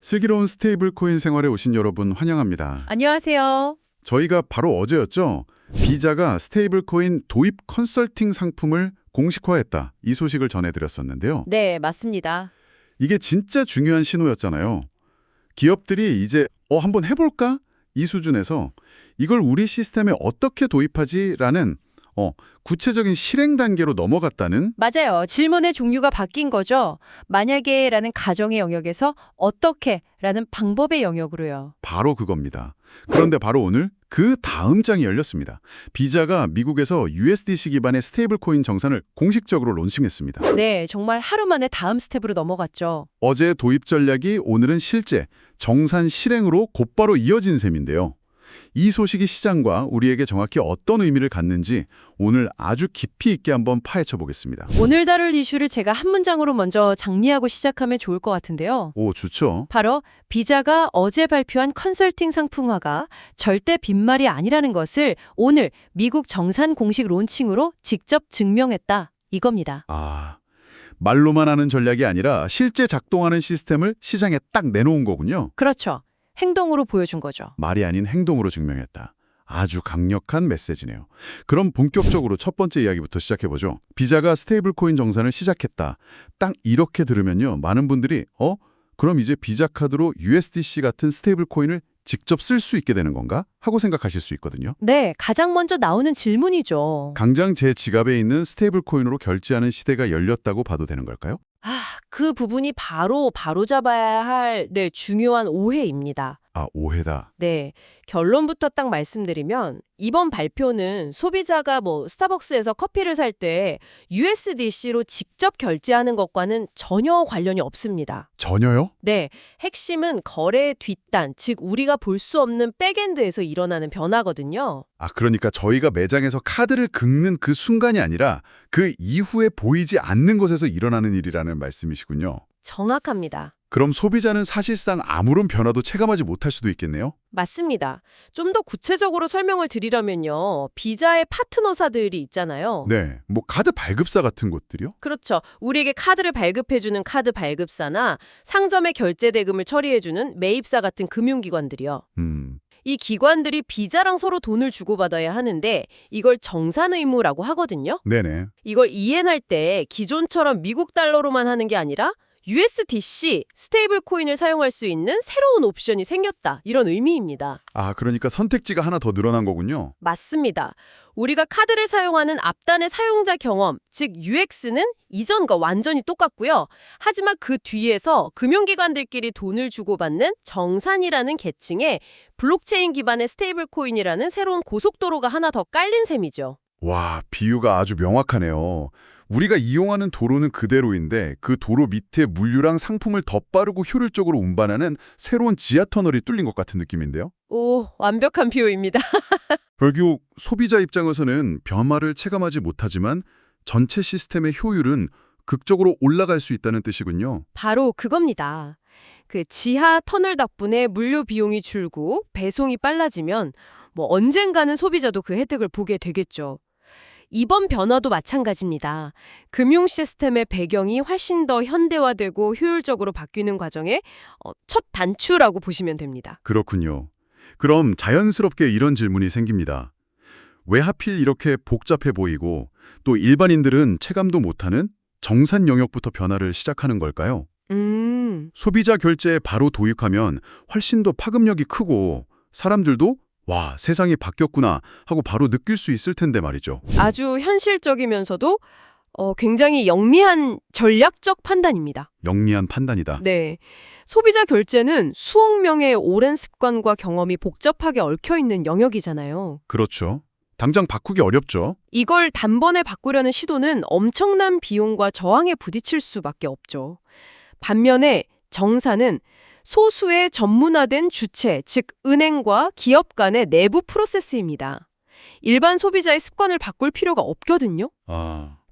슬기로운 스테이블 코인 생활에 오신 여러분 환영합니다. 안녕하세요. 저희가 바로 어제였죠. 비자가 스테이블 코인 도입 컨설팅 상품을 공식화했다. 이 소식을 전해드렸었는데요. 네, 맞습니다. 이게 진짜 중요한 신호였잖아요. 기업들이 이제 한번 해볼까? 이 수준에서 이걸 우리 시스템에 어떻게 도입하지라는 구체적인 실행 단계로 넘어갔다는. 맞아요. 질문의 종류가 바뀐 거죠. 만약에 라는 가정의 영역에서 어떻게 라는 방법의 영역으로요. 바로 그겁니다. 그런데 바로 오늘 그 다음 장이 열렸습니다. 비자가 미국에서 USDC 기반의 스테이블 코인 정산을 공식적으로 론칭했습니다. 네, 정말 하루 만에 다음 스텝으로 넘어갔죠. 어제 도입 전략이 오늘은 실제 정산 실행으로 곧바로 이어진 셈인데요. 이 소식이 시장과 우리에게 정확히 어떤 의미를 갖는지 오늘 아주 깊이 있게 한번 파헤쳐 보겠습니다. 오늘 다룰 이슈를 제가 한 문장으로 먼저 정리하고 시작하면 좋을 것 같은데요. 오, 좋죠. 바로 비자가 어제 발표한 컨설팅 상품화가 절대 빈말이 아니라는 것을 오늘 미국 정산 공식 론칭으로 직접 증명했다. 이겁니다. 말로만 하는 전략이 아니라 실제 작동하는 시스템을 시장에 딱 내놓은 거군요. 그렇죠. 행동으로 보여준 거죠. 말이 아닌 행동으로 증명했다. 아주 강력한 메시지네요. 그럼 본격적으로 첫 번째 이야기부터 시작해보죠. 비자가 스테이블 코인 정산을 시작했다. 딱 이렇게 들으면요. 많은 분들이 그럼 이제 비자 카드로 USDC 같은 스테이블 코인을 직접 쓸 수 있게 되는 건가? 하고 생각하실 수 있거든요. 네, 가장 먼저 나오는 질문이죠. 당장 제 지갑에 있는 스테이블 코인으로 결제하는 시대가 열렸다고 봐도 되는 걸까요? 그 부분이 바로잡아야 할 중요한 오해입니다. 오해다. 네, 결론부터 딱 말씀드리면 이번 발표는 소비자가 스타벅스에서 커피를 살 때 USDC로 직접 결제하는 것과는 전혀 관련이 없습니다. 전혀요? 네, 핵심은 거래의 뒷단, 즉 우리가 볼 수 없는 백엔드에서 일어나는 변화거든요. 그러니까 저희가 매장에서 카드를 긁는 그 순간이 아니라 그 이후에 보이지 않는 곳에서 일어나는 일이라는 말씀이시군요. 정확합니다. 그럼 소비자는 사실상 아무런 변화도 체감하지 못할 수도 있겠네요? 맞습니다. 좀 더 구체적으로 설명을 드리려면요. 비자의 파트너사들이 있잖아요. 네, 카드 발급사 같은 곳들이요? 그렇죠. 우리에게 카드를 발급해주는 카드 발급사나 상점의 결제 대금을 처리해주는 매입사 같은 금융기관들이요. 이 기관들이 비자랑 서로 돈을 주고받아야 하는데 이걸 정산 의무라고 하거든요. 네네. 이걸 이해할 때 기존처럼 미국 달러로만 하는 게 아니라 USDC, 스테이블 코인을 사용할 수 있는 새로운 옵션이 생겼다. 이런 의미입니다. 그러니까 선택지가 하나 더 늘어난 거군요. 맞습니다. 우리가 카드를 사용하는 앞단의 사용자 경험, 즉 UX는 이전과 완전히 똑같고요. 하지만 그 뒤에서 금융기관들끼리 돈을 주고받는 정산이라는 계층에 블록체인 기반의 스테이블 코인이라는 새로운 고속도로가 하나 더 깔린 셈이죠. 와, 비유가 아주 명확하네요. 우리가 이용하는 도로는 그대로인데 그 도로 밑에 물류랑 상품을 더 빠르고 효율적으로 운반하는 새로운 지하터널이 뚫린 것 같은 느낌인데요. 오, 완벽한 비유입니다. 결국 소비자 입장에서는 변화를 체감하지 못하지만 전체 시스템의 효율은 극적으로 올라갈 수 있다는 뜻이군요. 바로 그겁니다. 그 지하 터널 덕분에 물류 비용이 줄고 배송이 빨라지면 언젠가는 소비자도 그 혜택을 보게 되겠죠. 이번 변화도 마찬가지입니다. 금융 시스템의 배경이 훨씬 더 현대화되고 효율적으로 바뀌는 과정의 첫 단추라고 보시면 됩니다. 그렇군요. 그럼 자연스럽게 이런 질문이 생깁니다. 왜 하필 이렇게 복잡해 보이고 또 일반인들은 체감도 못하는 정산 영역부터 변화를 시작하는 걸까요? 소비자 결제에 바로 도입하면 훨씬 더 파급력이 크고 사람들도 와, 세상이 바뀌었구나 하고 바로 느낄 수 있을 텐데 말이죠. 아주 현실적이면서도 굉장히 영리한 전략적 판단입니다. 영리한 판단이다. 네. 소비자 결제는 수억 명의 오랜 습관과 경험이 복잡하게 얽혀있는 영역이잖아요. 그렇죠. 당장 바꾸기 어렵죠. 이걸 단번에 바꾸려는 시도는 엄청난 비용과 저항에 부딪힐 수밖에 없죠. 반면에 정산은 소수의 전문화된 주체, 즉 은행과 기업 간의 내부 프로세스입니다. 일반 소비자의 습관을 바꿀 필요가 없거든요.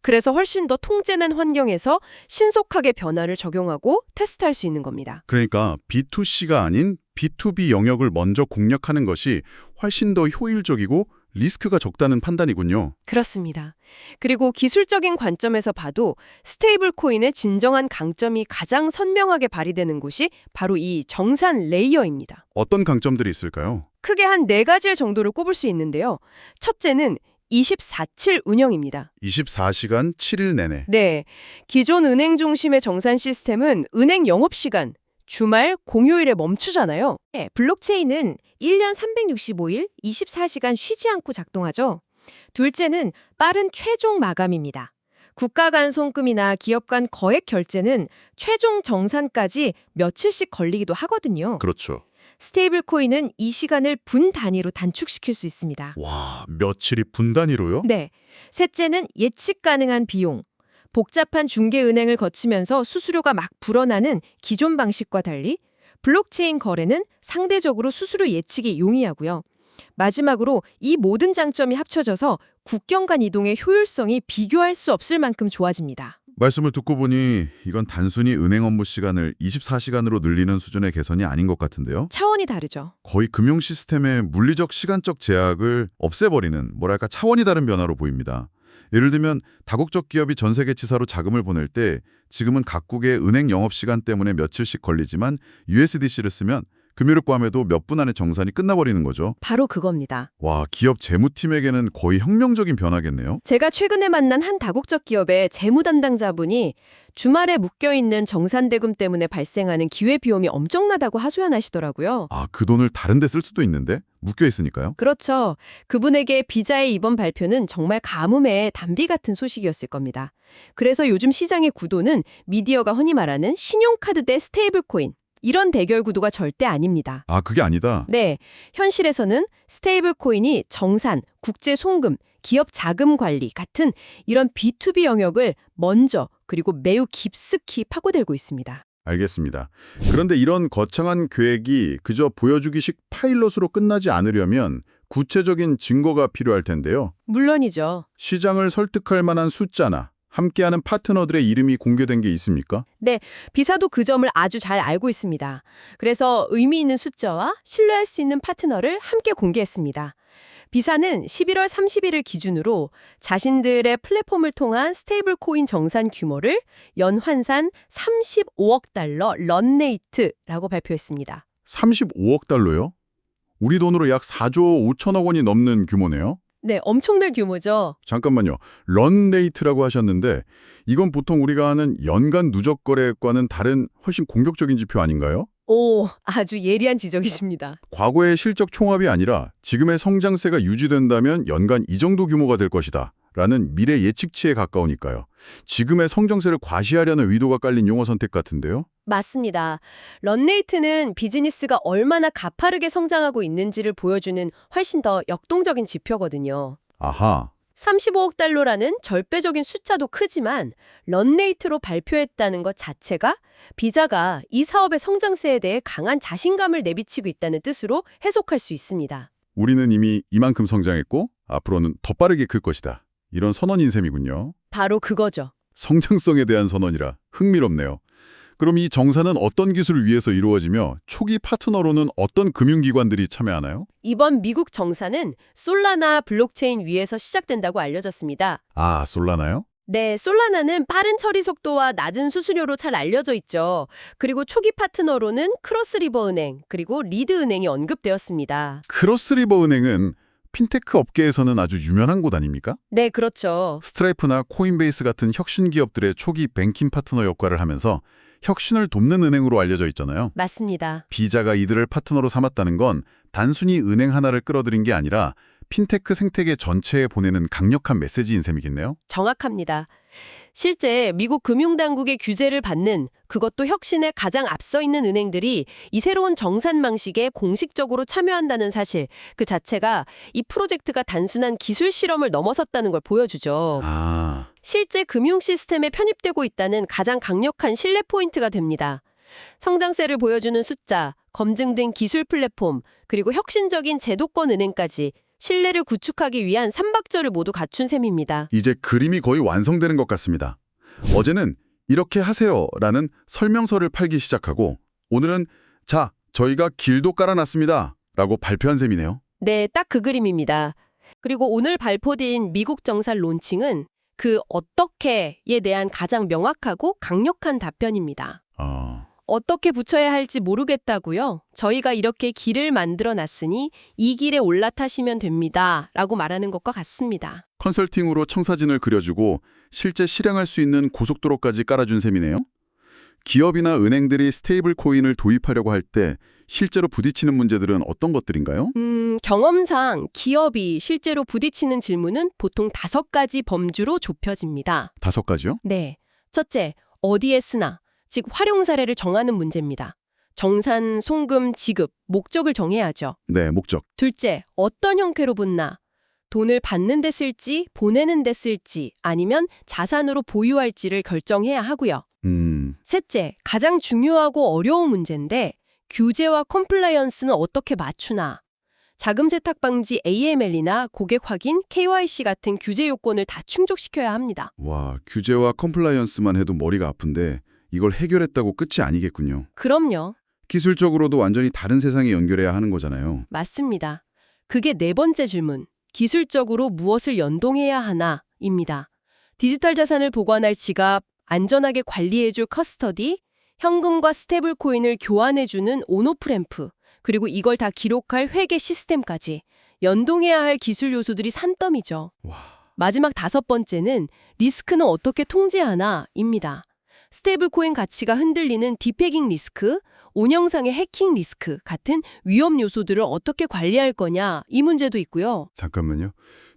그래서 훨씬 더 통제된 환경에서 신속하게 변화를 적용하고 테스트할 수 있는 겁니다. 그러니까 B2C가 아닌 B2B 영역을 먼저 공략하는 것이 훨씬 더 효율적이고 리스크가 적다는 판단이군요. 그렇습니다. 그리고 기술적인 관점에서 봐도 스테이블 코인의 진정한 강점이 가장 선명하게 발휘되는 곳이 바로 이 정산 레이어입니다. 어떤 강점들이 있을까요? 크게 한 4가지 정도를 꼽을 수 있는데요. 첫째는 24/7 운영입니다. 24시간 7일 내내. 네, 기존 은행 중심의 정산 시스템은 은행 영업시간, 주말, 공휴일에 멈추잖아요. 네, 블록체인은 1년 365일 24시간 쉬지 않고 작동하죠. 둘째는 빠른 최종 마감입니다. 국가 간 송금이나 기업 간 거액 결제는 최종 정산까지 며칠씩 걸리기도 하거든요. 그렇죠. 스테이블 코인은 이 시간을 분 단위로 단축시킬 수 있습니다. 와, 며칠이 분 단위로요? 네. 셋째는 예측 가능한 비용. 복잡한 중개은행을 거치면서 수수료가 막 불어나는 기존 방식과 달리 블록체인 거래는 상대적으로 수수료 예측이 용이하고요. 마지막으로 이 모든 장점이 합쳐져서 국경 간 이동의 효율성이 비교할 수 없을 만큼 좋아집니다. 말씀을 듣고 보니 이건 단순히 은행 업무 시간을 24시간으로 늘리는 수준의 개선이 아닌 것 같은데요. 차원이 다르죠. 거의 금융 시스템의 물리적 시간적 제약을 없애버리는 뭐랄까 차원이 다른 변화로 보입니다. 예를 들면 다국적 기업이 전 세계 지사로 자금을 보낼 때 지금은 각국의 은행 영업시간 때문에 며칠씩 걸리지만 USDC를 쓰면 금요일 밤에도 몇 분 안에 정산이 끝나버리는 거죠. 바로 그겁니다. 와, 기업 재무팀에게는 거의 혁명적인 변화겠네요. 제가 최근에 만난 한 다국적 기업의 재무 담당자분이 주말에 묶여있는 정산대금 때문에 발생하는 기회비용이 엄청나다고 하소연하시더라고요. 아, 그 돈을 다른 데 쓸 수도 있는데? 묶여 있으니까요? 그렇죠. 그분에게 비자의 이번 발표는 정말 가뭄의 단비 같은 소식이었을 겁니다. 그래서 요즘 시장의 구도는 미디어가 흔히 말하는 신용카드 대 스테이블 코인, 이런 대결 구도가 절대 아닙니다. 아, 그게 아니다. 네, 현실에서는 스테이블 코인이 정산, 국제 송금, 기업 자금 관리 같은 이런 B2B 영역을 먼저 그리고 매우 깊숙이 파고들고 있습니다. 알겠습니다. 그런데 이런 거창한 계획이 그저 보여주기식 파일럿으로 끝나지 않으려면 구체적인 증거가 필요할 텐데요. 물론이죠. 시장을 설득할 만한 숫자나 함께하는 파트너들의 이름이 공개된 게 있습니까? 네, 비사도 그 점을 아주 잘 알고 있습니다. 그래서 의미 있는 숫자와 신뢰할 수 있는 파트너를 함께 공개했습니다. 비사는 11월 30일을 기준으로 자신들의 플랫폼을 통한 스테이블 코인 정산 규모를 연환산 35억 달러 런레이트라고 발표했습니다. 35억 달러요? 우리 돈으로 약 4조 5천억 원이 넘는 규모네요. 네, 엄청난 규모죠. 잠깐만요. 런레이트라고 하셨는데 이건 보통 우리가 아는 연간 누적 거래액과는 다른 훨씬 공격적인 지표 아닌가요? 오, 아주 예리한 지적이십니다. 과거의 실적 총합이 아니라 지금의 성장세가 유지된다면 연간 이 정도 규모가 될 것이다. 라는 미래 예측치에 가까우니까요. 지금의 성장세를 과시하려는 의도가 깔린 용어 선택 같은데요. 맞습니다. 런레이트는 비즈니스가 얼마나 가파르게 성장하고 있는지를 보여주는 훨씬 더 역동적인 지표거든요. 아하. 35억 달러라는 절대적인 숫자도 크지만 런레이트로 발표했다는 것 자체가 비자가 이 사업의 성장세에 대해 강한 자신감을 내비치고 있다는 뜻으로 해석할 수 있습니다. 우리는 이미 이만큼 성장했고 앞으로는 더 빠르게 클 것이다. 이런 선언인 셈이군요. 바로 그거죠. 성장성에 대한 선언이라 흥미롭네요. 그럼 이 정산은 어떤 기술을 위해서 이루어지며 초기 파트너로는 어떤 금융기관들이 참여하나요? 이번 미국 정산은 솔라나 블록체인 위에서 시작된다고 알려졌습니다. 아, 솔라나요? 네, 솔라나는 빠른 처리 속도와 낮은 수수료로 잘 알려져 있죠. 그리고 초기 파트너로는 크로스리버 은행, 그리고 리드 은행이 언급되었습니다. 크로스리버 은행은 핀테크 업계에서는 아주 유명한 곳 아닙니까? 네, 그렇죠. 스트라이프나 코인베이스 같은 혁신 기업들의 초기 뱅킹 파트너 역할을 하면서 혁신을 돕는 은행으로 알려져 있잖아요. 맞습니다. 비자가 이들을 파트너로 삼았다는 건 단순히 은행 하나를 끌어들인 게 아니라 핀테크 생태계 전체에 보내는 강력한 메시지인 셈이겠네요. 정확합니다. 실제 미국 금융당국의 규제를 받는 그것도 혁신에 가장 앞서 있는 은행들이 이 새로운 정산 방식에 공식적으로 참여한다는 사실 그 자체가 이 프로젝트가 단순한 기술 실험을 넘어섰다는 걸 보여주죠. 아, 실제 금융 시스템에 편입되고 있다는 가장 강력한 신뢰 포인트가 됩니다. 성장세를 보여주는 숫자, 검증된 기술 플랫폼, 그리고 혁신적인 제도권 은행까지 신뢰를 구축하기 위한 삼박자를 모두 갖춘 셈입니다. 이제 그림이 거의 완성되는 것 같습니다. 어제는 이렇게 하세요라는 설명서를 팔기 시작하고 오늘은 자, 저희가 길도 깔아놨습니다 라고 발표한 셈이네요. 네, 딱 그 그림입니다. 그리고 오늘 발표된 미국 정산 론칭은 그 어떻게에 대한 가장 명확하고 강력한 답변입니다. 아, 어떻게 붙여야 할지 모르겠다고요? 저희가 이렇게 길을 만들어 놨으니 이 길에 올라타시면 됩니다. 라고 말하는 것과 같습니다. 컨설팅으로 청사진을 그려주고 실제 실행할 수 있는 고속도로까지 깔아준 셈이네요. 기업이나 은행들이 스테이블 코인을 도입하려고 할 때 실제로 부딪히는 문제들은 어떤 것들인가요? 경험상 기업이 실제로 부딪히는 질문은 보통 5가지 범주로 좁혀집니다. 5가지요? 네. 첫째, 어디에 쓰나, 즉 활용 사례를 정하는 문제입니다. 정산, 송금, 지급, 목적을 정해야죠. 네, 목적. 둘째, 어떤 형태로 붙나, 돈을 받는 데 쓸지, 보내는 데 쓸지, 아니면 자산으로 보유할지를 결정해야 하고요. 셋째, 가장 중요하고 어려운 문제인데 규제와 컴플라이언스는 어떻게 맞추나. 자금 세탁 방지 AML이나 고객 확인, KYC 같은 규제 요건을 다 충족시켜야 합니다. 와, 규제와 컴플라이언스만 해도 머리가 아픈데 이걸 해결했다고 끝이 아니겠군요. 그럼요. 기술적으로도 완전히 다른 세상에 연결해야 하는 거잖아요. 맞습니다. 그게 4번째 질문. 기술적으로 무엇을 연동해야 하나?입니다. 디지털 자산을 보관할 지갑, 안전하게 관리해줄 커스터디, 현금과 스테이블 코인을 교환해주는 온오프램프, 그리고 이걸 다 기록할 회계 시스템까지 연동해야 할 기술 요소들이 산더미죠. 와. 마지막 5번째는 리스크는 어떻게 통제하나?입니다. 스테이블 코인 가치가 흔들리는 디패깅 리스크, 운영상의 해킹 리스크 같은 위험 요소들을 어떻게 관리할 거냐 이 문제도 있고요. 잠깐만요.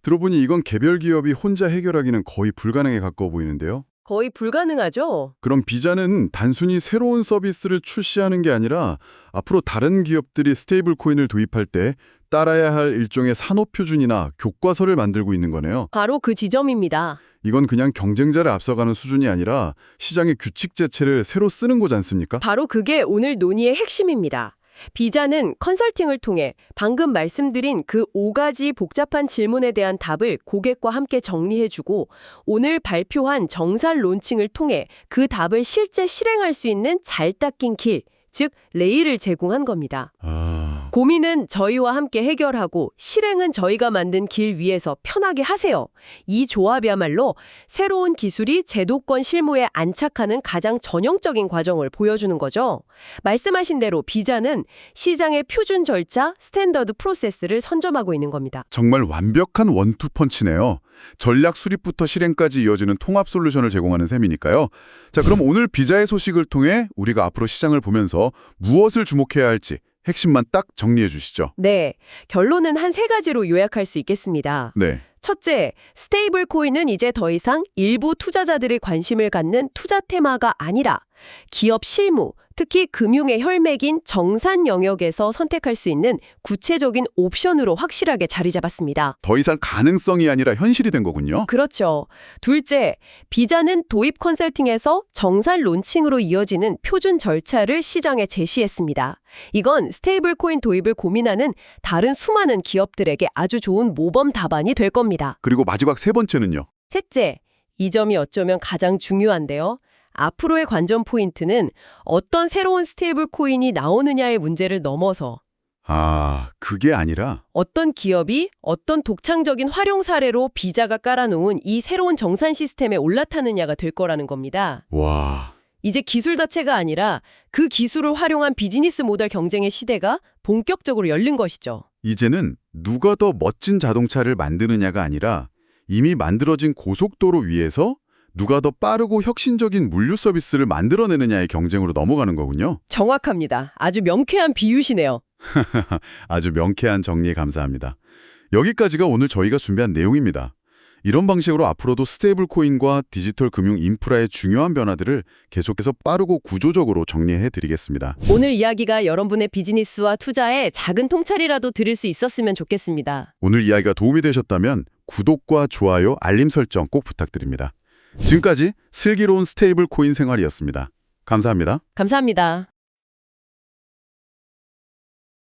들어보니 이건 개별 기업이 혼자 해결하기는 거의 불가능에 가까워 보이는데요. 거의 불가능하죠? 그럼 비자는 단순히 새로운 서비스를 출시하는 게 아니라 앞으로 다른 기업들이 스테이블 코인을 도입할 때 따라야 할 일종의 산업 표준이나 교과서를 만들고 있는 거네요. 바로 그 지점입니다. 이건 그냥 경쟁자를 앞서가는 수준이 아니라 시장의 규칙 자체를 새로 쓰는 거지 않습니까? 바로 그게 오늘 논의의 핵심입니다. 비자는 컨설팅을 통해 방금 말씀드린 그 5가지 복잡한 질문에 대한 답을 고객과 함께 정리해주고 오늘 발표한 정산 론칭을 통해 그 답을 실제 실행할 수 있는 잘 닦인 길, 즉 레일을 제공한 겁니다. 고민은 저희와 함께 해결하고 실행은 저희가 만든 길 위에서 편하게 하세요. 이 조합이야말로 새로운 기술이 제도권 실무에 안착하는 가장 전형적인 과정을 보여주는 거죠. 말씀하신 대로 비자는 시장의 표준 절차, 스탠더드 프로세스를 선점하고 있는 겁니다. 정말 완벽한 원투 펀치네요. 전략 수립부터 실행까지 이어지는 통합 솔루션을 제공하는 셈이니까요. 자, 그럼 오늘 비자의 소식을 통해 우리가 앞으로 시장을 보면서 무엇을 주목해야 할지 핵심만 딱 정리해 주시죠. 네, 결론은 한 3가지로 요약할 수 있겠습니다. 네. 첫째, 스테이블 코인은 이제 더 이상 일부 투자자들의 관심을 갖는 투자 테마가 아니라 기업 실무, 특히 금융의 혈맥인 정산 영역에서 선택할 수 있는 구체적인 옵션으로 확실하게 자리 잡았습니다. 더 이상 가능성이 아니라 현실이 된 거군요. 그렇죠. 둘째, 비자는 도입 컨설팅에서 정산 론칭으로 이어지는 표준 절차를 시장에 제시했습니다. 이건 스테이블 코인 도입을 고민하는 다른 수많은 기업들에게 아주 좋은 모범 답안이 될 겁니다. 그리고 마지막 3번째는요. 셋째, 이 점이 어쩌면 가장 중요한데요. 앞으로의 관전 포인트는 어떤 새로운 스테이블 코인이 나오느냐의 문제를 넘어서 그게 아니라 어떤 기업이 어떤 독창적인 활용 사례로 비자가 깔아놓은 이 새로운 정산 시스템에 올라타느냐가 될 거라는 겁니다. 와, 이제 기술 자체가 아니라 그 기술을 활용한 비즈니스 모델 경쟁의 시대가 본격적으로 열린 것이죠. 이제는 누가 더 멋진 자동차를 만드느냐가 아니라 이미 만들어진 고속도로 위에서 누가 더 빠르고 혁신적인 물류 서비스를 만들어내느냐의 경쟁으로 넘어가는 거군요. 정확합니다. 아주 명쾌한 비유시네요. 아주 명쾌한 정리에 감사합니다. 여기까지가 오늘 저희가 준비한 내용입니다. 이런 방식으로 앞으로도 스테이블 코인과 디지털 금융 인프라의 중요한 변화들을 계속해서 빠르고 구조적으로 정리해 드리겠습니다. 오늘 이야기가 여러분의 비즈니스와 투자에 작은 통찰이라도 드릴 수 있었으면 좋겠습니다. 오늘 이야기가 도움이 되셨다면 구독과 좋아요, 알림 설정 꼭 부탁드립니다. 지금까지 슬기로운 스테이블 코인 생활이었습니다. 감사합니다. 감사합니다.